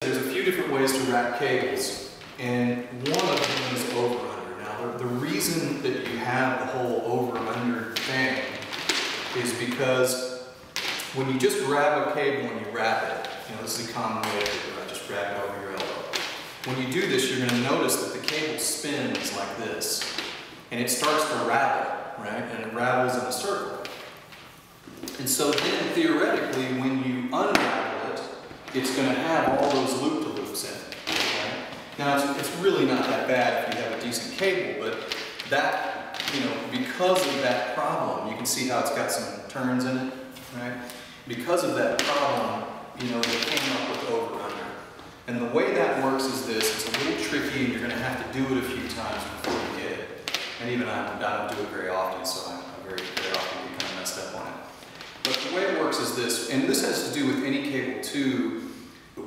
There's a few different ways to wrap cables, and one of them is over-under. Now, the reason that you have the whole over-under thing is because when you just grab a cable and you wrap it, this is a common way to do it, just grab it over your elbow. When you do this, you're going to notice that the cable spins like this, and it starts to ravel, right? And it ravels in a circle. And so then, theoretically, when you unravel it, it's going to have all those loop-to-loops in it. Right? Now, it's really not that bad if you have a decent cable, but that, because of that problem, you can see how it's got some turns in it, right? Because of that problem, they came up with over-under. And the way that works is this: it's a little tricky, and you're going to have to do it a few times before you get it. And even I don't do it very often, so I very often get kind of messed up on it. But the way it works is this, and this has to do with any cable too.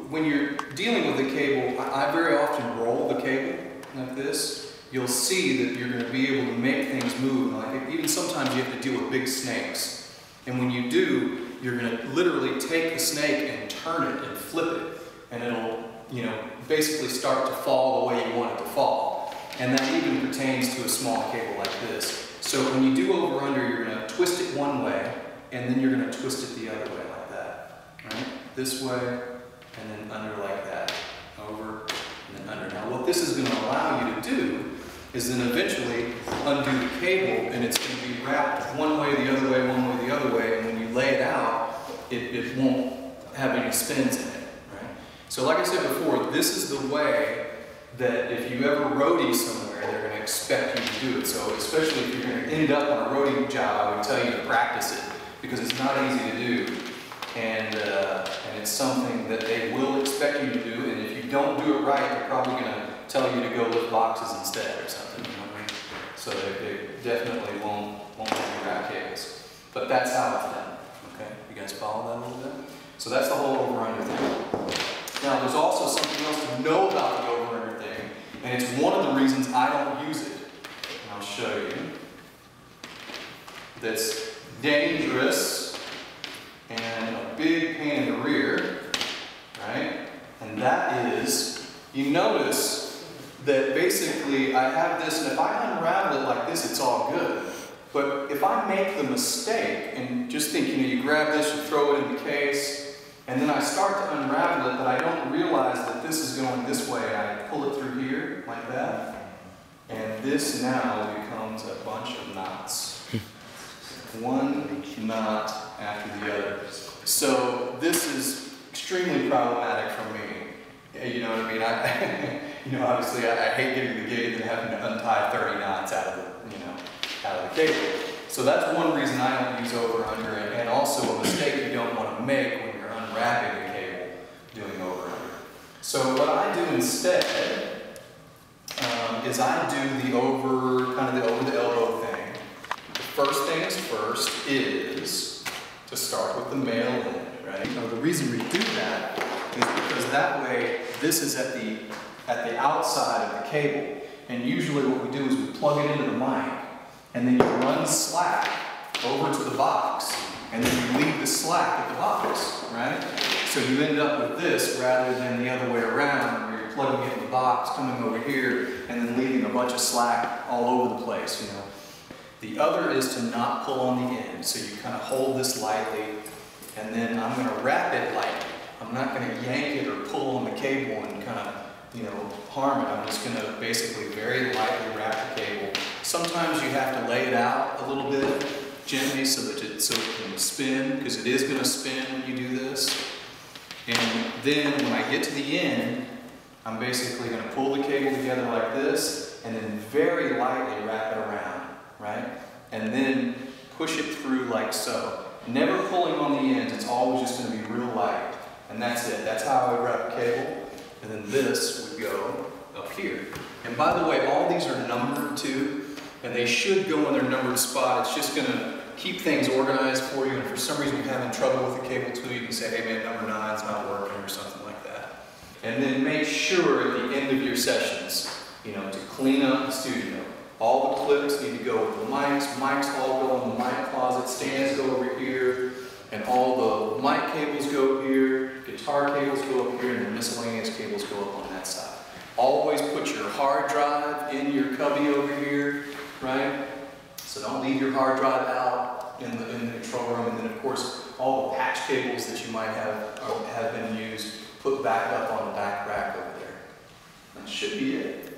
When you're dealing with the cable, I very often roll the cable like this. You'll see that you're going to be able to make things move. Like even sometimes you have to deal with big snakes. And when you do, you're going to literally take the snake and turn it and flip it. And it'll, basically start to fall the way you want it to fall. And that even pertains to a small cable like this. So when you do over-under, you're going to twist it one way, and then you're going to twist it the other way like that. Right? This way, and then under like that. Over, and then under. Now what this is going to allow you to do is then eventually undo the cable, and it's going to be wrapped one way, the other way, one way, the other way, and when you lay it out, it won't have any spins in it. Right? So like I said before, this is the way that if you ever roadie somewhere, they're going to expect you to do it. So especially if you're going to end up on a roadie job, I would tell you to practice it, because it's not easy to do, and it's something that they will expect you to do, and if you don't do it right, they're probably going to tell you to go lift boxes instead or something, you know what I mean? So they definitely won't have you wrap cables. But that's how it's done, okay? You guys follow that a little bit? So that's the whole over-under thing. Now there's also something else to know about the over-under thing, and it's one of the reasons I don't use it. And I'll show you. That's dangerous and a big pain in the rear, right? And that is, you notice that basically I have this, and if I unravel it like this, it's all good. But if I make the mistake and just think, you grab this, you throw it in the case, and then I start to unravel it, but I don't realize that this is going this way, and I pull it through here, like that, and this now becomes a bunch of knots. One knot after the other. So this is extremely problematic for me. You know what I mean? Obviously I hate getting the gate and having to untie 30 knots out of the cable. So that's one reason I don't use over-under, and also a mistake you don't want to make when you're unwrapping the cable doing over-under. So what I do instead is I do the over the elbow thing. First thing is first is to start with the male end, right? Now the reason we do that is because that way this is at the outside of the cable, and usually what we do is we plug it into the mic, and then you run slack over to the box, and then you leave the slack at the box, right? So you end up with this rather than the other way around, where you're plugging it in the box, coming over here, and then leaving a bunch of slack all over the place, The other is to not pull on the end. So you kind of hold this lightly, and then I'm going to wrap it lightly. I'm not going to yank it or pull on the cable and kind of, harm it. I'm just going to basically very lightly wrap the cable. Sometimes you have to lay it out a little bit gently so it can spin, because it is going to spin when you do this. And then when I get to the end, I'm basically going to pull the cable together like this, and then very lightly wrap it around. Right? And then push it through like so. Never pulling on the ends, it's always just going to be real light. And that's it. That's how I wrap a cable. And then this would go up here. And by the way, all these are numbered too, and they should go in their numbered spot. It's just going to keep things organized for you, and if for some reason you're having trouble with the cable too, you can say, hey man, number 9's not working, or something like that. And then make sure at the end of your sessions, to clean up the studio. All the clips need to go with the mics. Mics all go in the mic closet. Stands go over here. And all the mic cables go here, guitar cables go up here, and the miscellaneous cables go up on that side. Always put your hard drive in your cubby over here, right? So don't leave your hard drive out in the control room. And then of course, all the patch cables that you might have been used, put back up on the back rack over there. That should be it.